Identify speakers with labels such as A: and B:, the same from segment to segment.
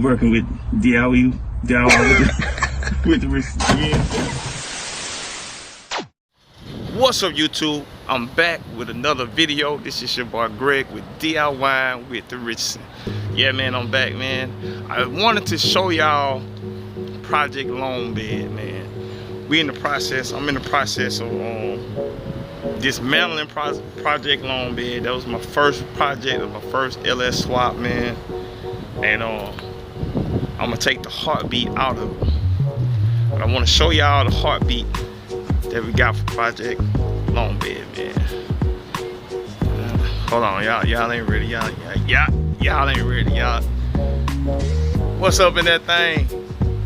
A: working with D.I.Y with the wrist. Yeah. What's up, YouTube? I'm back with another video. This is your boy Greg with D.I.Y with the wrist. Yeah, man, I'm back, man. I wanted to show y'all Project Loan Bed, man. I'm in the process of dismantling Project Loan Bed. That was my first project, my first LS swap, man. And I'm gonna take the heartbeat out of it. But I want to show y'all the heartbeat that we got for Project Loan Bed, man. Hold on, y'all ain't ready. Y'all ain't ready, y'all. What's up in that thing?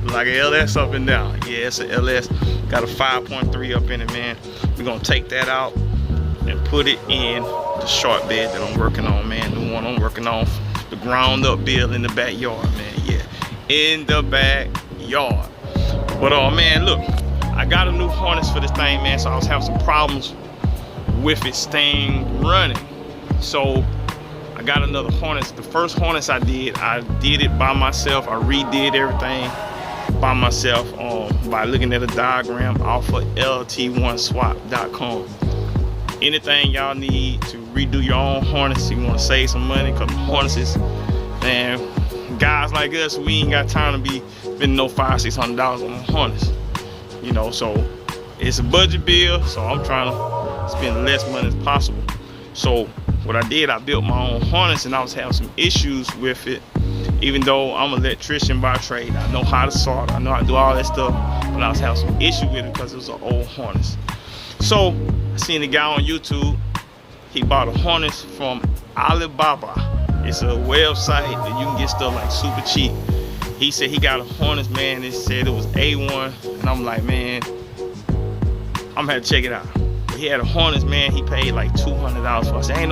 A: Like a LS up and down. Yeah, it's a LS. Got a 5.3 up in it, man. We're gonna take that out and put it in the short bed that I'm working on, man. The one I'm working on, the ground up build in the backyard, man. Yeah, in the backyard. But man, look, I got a new harness for this thing, man. So I was having some problems with it staying running. So I got another harness. The first harness I did it by myself. I redid everything by myself by looking at a diagram off of lt1swap.com. Anything y'all need to redo your own harness, you want to save some money, because harnesses, man, guys like us, we ain't got time to be spending no $500–600 on a harness, you know. So it's a budget bill, so I'm trying to spend less money as possible. So what I did, I built my own harness, and I was having some issues with it. Even though I'm an electrician by trade, I know how to solder, I know how to do all that stuff, but I was having some issue with it because it was an old harness. So I seen a guy on YouTube. He bought a harness from Alibaba. It's a website that you can get stuff like super cheap. He said he got a harness, man. It said it was A1, and I'm like, man, I'm gonna have to check it out. But he had a harness, man. He paid like $200 for it. I said, ain't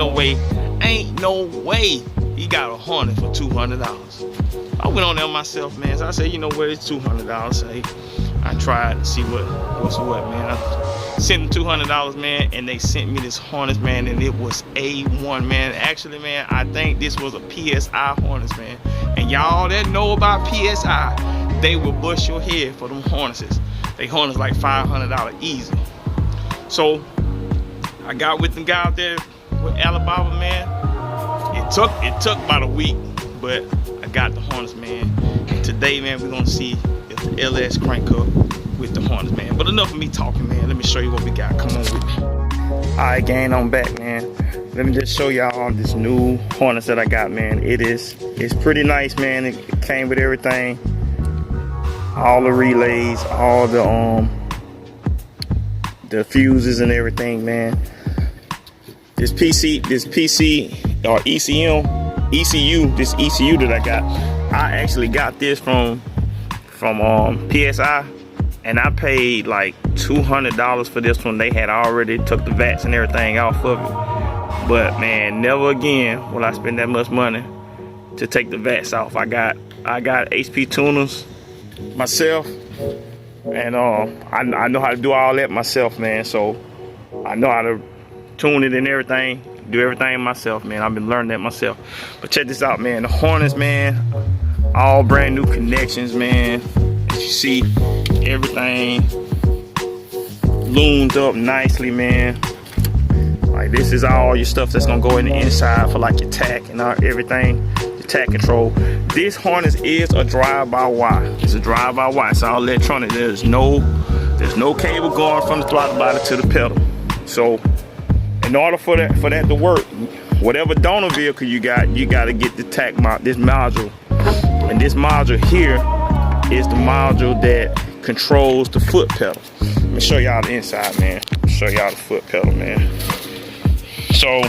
A: no way he got a harness for $200. I went on there myself, man. So I said, you know what, it's $200. So I tried to see what's what, man. I sent them $200, man, and they sent me this harness, man, and it was A1, man. Actually, man, I think this was a PSI harness, man. And y'all that know about PSI, they will bust your head for them harnesses. They harness like $500 easy. So I got with them guy out there with Alibaba, man. It took about a week, but I got the harness, man. And today, man, we're gonna see if the LS crank up with the harness, man. But enough of me talking, man. Let me show you what we got. Come on with me. All right, gang, I'm back, man. Let me just show y'all this new harness that I got, man. It's pretty nice, man. It came with everything, all the relays, all the fuses and everything, man. This ECU that I got, I actually got this from PSI, and I paid like $200 for this one. They had already took the VATs and everything off of it, but man, never again will I spend that much money to take the VATs off. I got HP tuners myself, and I know how to do all that myself, man. So I know how to tune it and everything, do everything myself, man. I've been learning that myself. But check this out, man. The harness, man, all brand new connections, man. As you see, everything loomed up nicely, man. Like, this is all your stuff that's gonna go in the inside for like your tack and everything, your tack control. This harness is a drive-by-wire. It's a drive-by-wire. It's all electronic. There's no cable going from the throttle body to the pedal. So in order for that to work, whatever donor vehicle you got to get the tack this module. And this module here is the module that controls the foot pedal. Let me show y'all the inside, man. Show y'all the foot pedal, man. So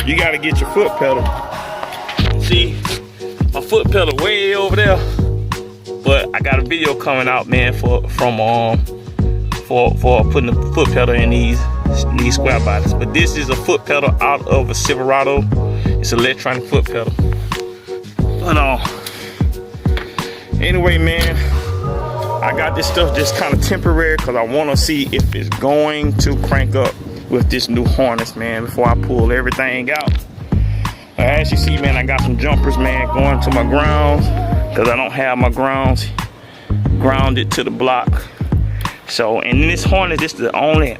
A: you got to get your foot pedal. See, my foot pedal way over there, but I got a video coming out, man, for putting the foot pedal in these square bodies. But this is a foot pedal out of a Silverado. It's an electronic foot pedal. But anyway, man, I got this stuff just kind of temporary because I want to see if it's going to crank up with this new harness, man, before I pull everything out. As you see, man, I got some jumpers, man, going to my grounds. because I don't have my grounds grounded to the block. So, and in this harness, this is the only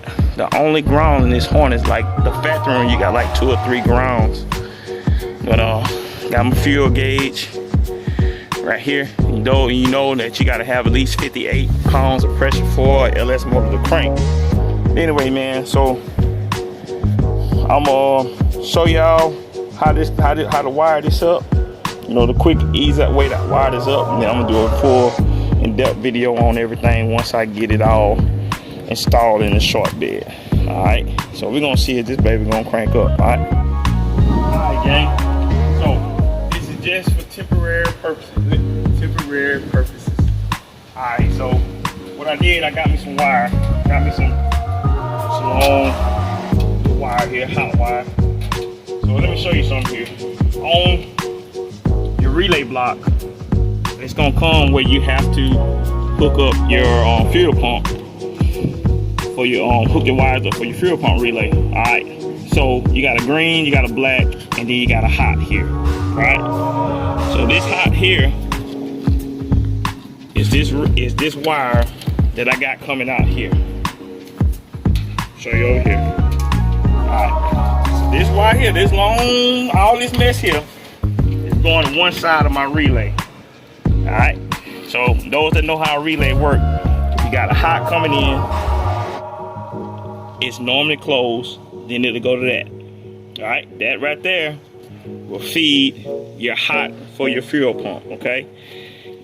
A: ground in this harness. Like the factory room, you got like 2 or 3 grounds. But got my fuel gauge right here. You know that you got to have at least 58 pounds of pressure for an LS motor to crank. Anyway, man, so I'm gonna show y'all how to wire this up. You know, the quick, easy way to wire this up, and then I'm gonna do a full in-depth video on everything once I get it all installed in the short bed. All right, so we're gonna see if this baby gonna crank up. All right, gang. So this is just for temporary purposes. All right, so what I did, I got me some wire. Got me some long wire here, hot wire. So let me show you something here. On your relay block, it's gonna come where you have to hook up your fuel pump for your hook your wires up for your fuel pump relay. All right. So you got a green, you got a black, and then you got a hot here. Right. So this hot here is this wire that I got coming out here. Show you over here. Alright. So this wire here, this long, all this mess here is going to one side of my relay. Alright. So those that know how a relay work, you got a hot coming in. It's normally closed, then it'll go to that. Alright, that right there will feed your hot for your fuel pump. Okay.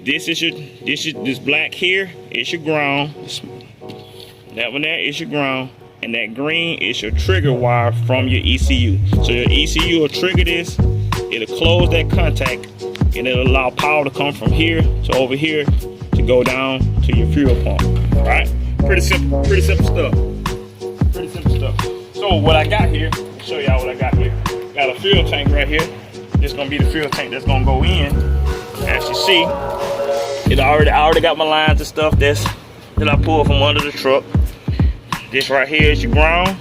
A: This black here is your ground. That one there is your ground. And that green is your trigger wire from your ECU. So your ECU will trigger this, it'll close that contact, and it'll allow power to come from here to over here to go down to your fuel pump. Alright? Pretty simple stuff. Pretty simple stuff. So what I got here, I'll show y'all what I got here. Got a fuel tank right here. This is gonna be the fuel tank that's gonna go in. As you see, I already got my lines and stuff that I pulled from under the truck. This right here is your ground.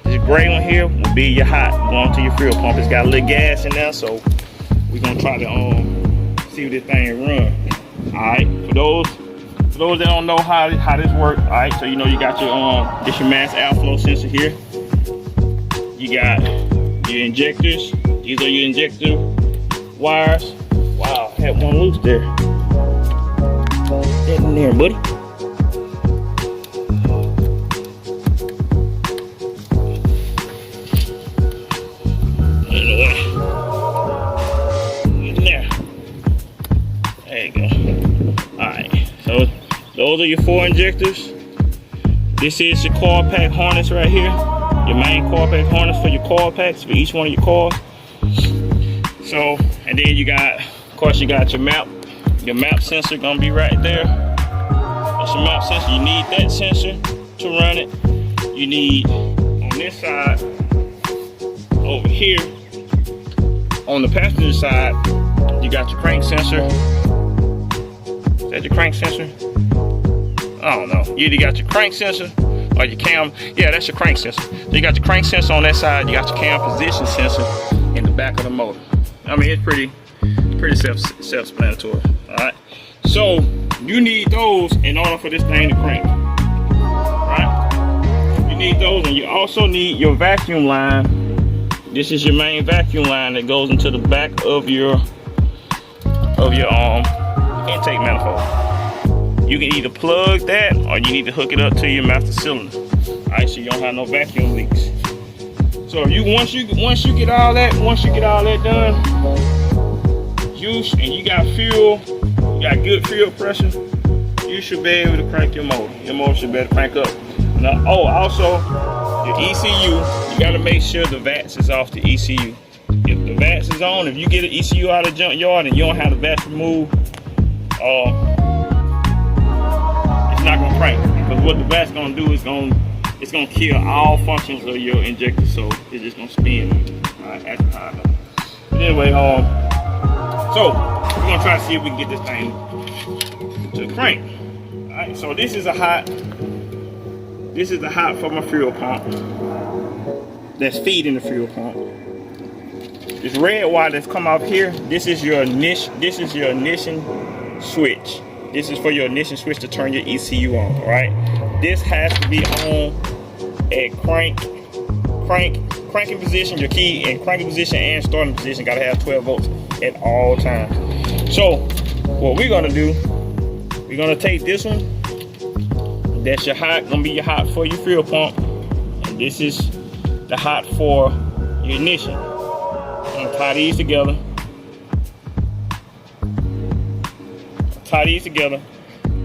A: This gray one here will be your hot going to your fuel pump. It's got a little gas in there, so we're gonna try to see if this thing run. All right, for those that don't know how this works. All right, so you know you got your this your mass outflow sensor here. You got your injectors. These are your injector wires. Wow, I had one loose there. Get in there, buddy. Those are your 4 injectors. This is your coil pack harness right here. Your main coil pack harness for your coil packs for each one of your coils. So, and then you got, of course, you got your map. Your map sensor gonna be right there. That's your map sensor. You need that sensor to run it. You need on this side, over here, on the passenger side, you got your crank sensor. Is that your crank sensor? I don't know. You either got your crank sensor or your cam. Yeah, that's your crank sensor. So you got your crank sensor on that side. You got your cam position sensor in the back of the motor. I mean, it's pretty self-explanatory. All right. So you need those in order for this thing to crank. Right? You need those, and you also need your vacuum line. This is your main vacuum line that goes into the back of your intake manifold. You can either plug that or you need to hook it up to your master cylinder. Alright, so you don't have no vacuum leaks. So if once you get all that done, and you got fuel, you got good fuel pressure, you should be able to crank your motor. Your motor should be able to crank up. Now, also your ECU, you gotta make sure the VATS is off the ECU. If the VATS is on, if you get an ECU out of the junkyard and you don't have the VATS removed, it's not gonna crank, because what the VAT's gonna do is it's gonna kill all functions of your injector, so it's just gonna spin. Alright, that's how I know. But anyway, so we're gonna try to see if we can get this thing to crank. Alright, so this is a hot. This is the hot for my fuel pump. That's feeding the fuel pump. This this red wire that's come off here, this is your ignition switch. This is for your ignition switch to turn your ECU on, all right? This has to be on at cranking position, your key in cranking position and starting position. Gotta have 12 volts at all times. So what we're gonna do, we're gonna take this one. That's your hot, gonna be your hot for your fuel pump. And this is the hot for your ignition. I'm gonna tie these together.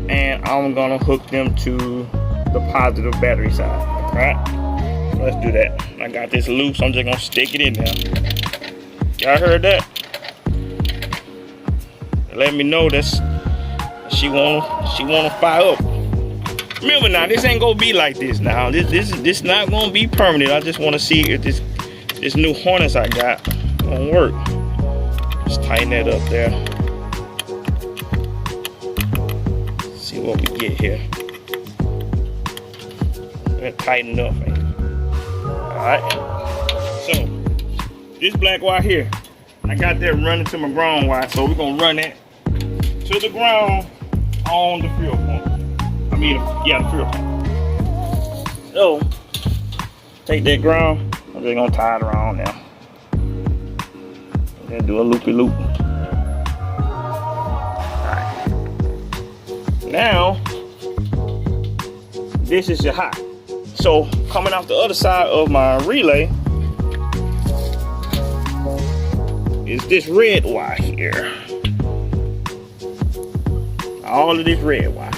A: And I'm gonna hook them to the positive battery side. Alright? So let's do that. I got this loose, I'm just gonna stick it in there. Y'all heard that? Let me know that she wanna fire up. Remember now, this ain't gonna be like this now. This not gonna be permanent. I just wanna see if this new harness I got gonna work. Just tighten that up there. See what we get here. That tightened up, man. Alright. So this black wire here, I got that running to my ground wire, so we're gonna run that to the ground on the fuel pump. I mean, yeah, the fuel pump. So take that ground, I'm just gonna tie it around now. And do a loopy loop. Alright. Now, this is your hot. So coming off the other side of my relay is this red wire here. All of this red wire.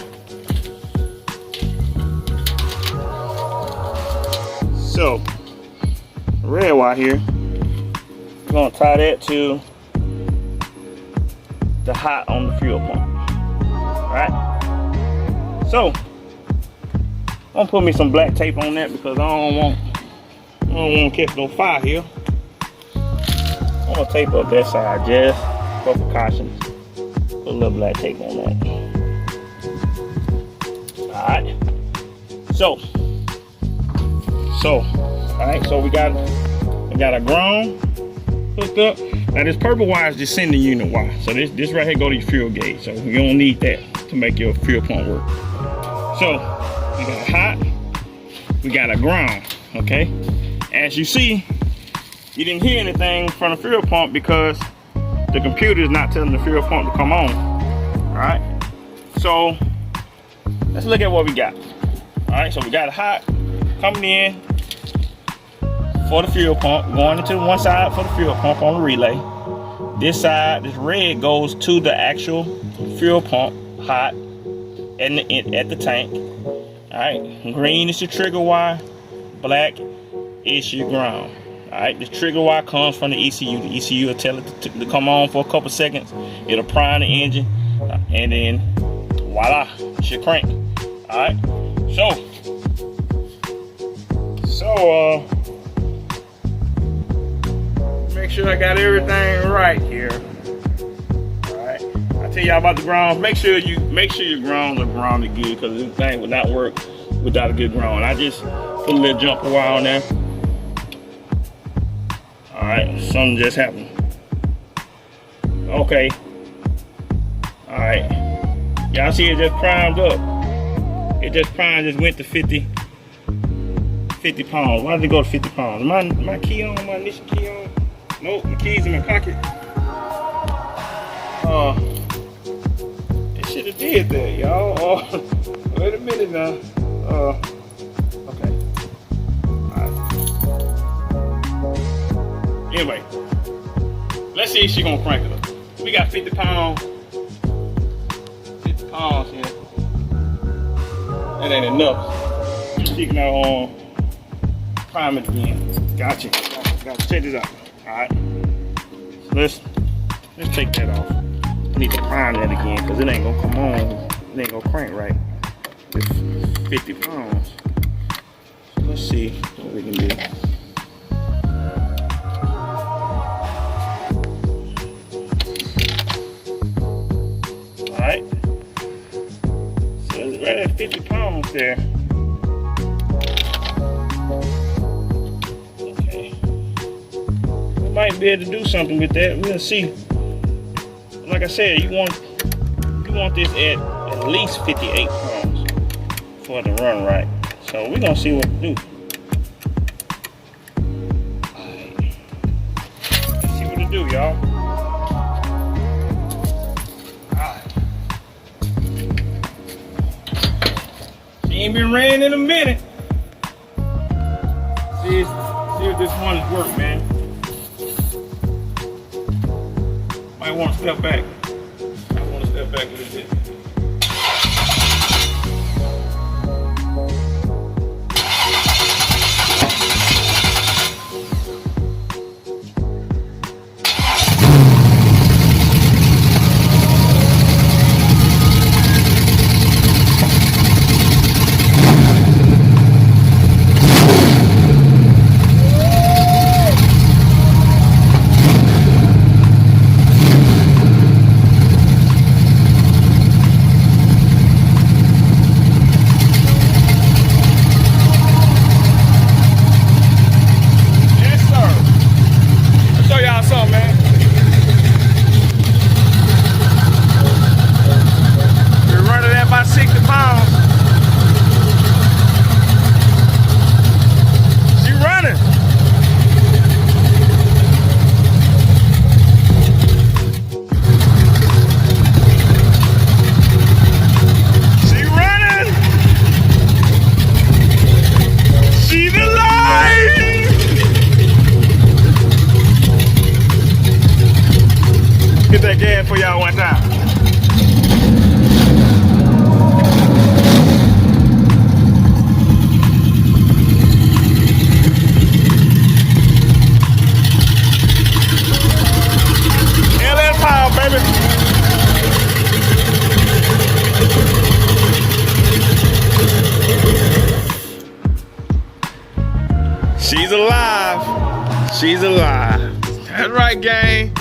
A: So, red wire here, we're gonna tie that to the hot on the fuel pump. Alright? So, I'm gonna put me some black tape on that because I don't want to catch no fire here. I'm gonna tape up that side just for precautions. Put a little black tape on that. Alright. Alright, so we got a ground hooked up. Now this purple wire is just sending unit wire. So this right here go to your fuel gauge. So you don't need that to make your fuel pump work. So we got a hot, we got a ground, okay? As you see, you didn't hear anything from the fuel pump because the computer is not telling the fuel pump to come on. Alright? So let's look at what we got. Alright, so we got a hot coming in for the fuel pump, going into one side for the fuel pump on the relay. This side, this red, goes to the actual fuel pump hot at the tank. Alright, green is your trigger wire, black is your ground. Alright, the trigger wire comes from the ECU. The ECU will tell it to come on for a couple seconds. It'll prime the engine, and then voila, it's your crank. Alright, so make sure I got everything right here. Alright, I tell y'all about the ground. Make sure your grounds are grounded good, because this thing would not work without a good ground. I just put a little jumper wire on there. Alright, something just happened. Okay. Alright. Y'all see it just primed up. It just primed, just went to 50 pounds. Why did it go to 50 pounds? My key on, my initial key on? Nope, the key's in my pocket. It should have did that, y'all. Wait a minute now. Okay. Alright. Anyway, let's see if she's gonna crank it up. We got 50 pounds. 50 pounds here. That ain't enough. She can now prime it again. Gotcha. Check this out. Alright. So let's take that off. I need to prime that again because it ain't gonna come on. It ain't gonna crank right. It's 50 pounds. So let's see what we can do. Alright. So it's right at 50 pounds there. Okay. It might be
B: be able to do something with that. We'll see. Like I said, you want this at least 58 pounds for it to run right. So we're gonna see what to do. Alright. Let's see what to do, y'all. Alright. She ain't been ran in a minute. See if this one is work, man. Might want to step back. I want to step back a little bit. Get that gas for y'all one time. LS power, baby. She's alive. She's alive. That's right, gang.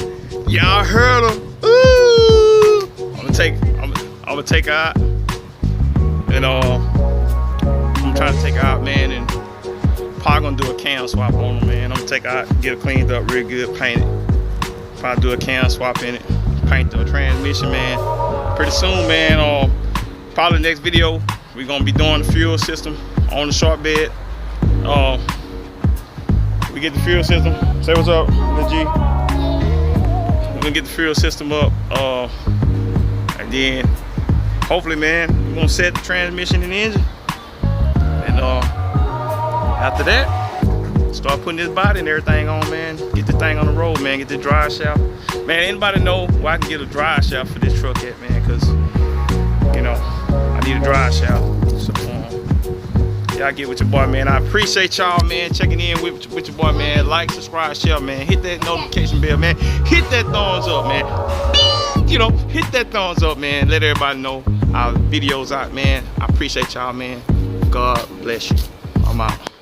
B: Y'all heard her. Ooh. I'm gonna take her out. And I'm trying to take her out, man, and probably gonna do a cam swap on her, man. I'm gonna take her out, get her cleaned up real good, paint it. Probably do a cam swap in it, paint the transmission, man. Pretty soon, man. Probably next video, we're gonna be doing the fuel system on the short bed. We get the fuel system. Say what's up, Lil G. We're gonna get the fuel system up, and then hopefully, man, we're gonna set the transmission and the engine, and after that, start putting this body and everything on, man. Get the thing on the road, man. Get the drive shaft, man. Anybody know where I can get a drive shaft for this truck at, man? Cause you know I need a drive shaft. So y'all get with your boy, man. I appreciate y'all, man, checking in with your boy, man. Like, subscribe, share, man. Hit that notification bell, man. Hit that thumbs up, man. You know, hit that thumbs up, man. Let everybody know our videos out, man. I appreciate y'all, man. God bless you. I'm out.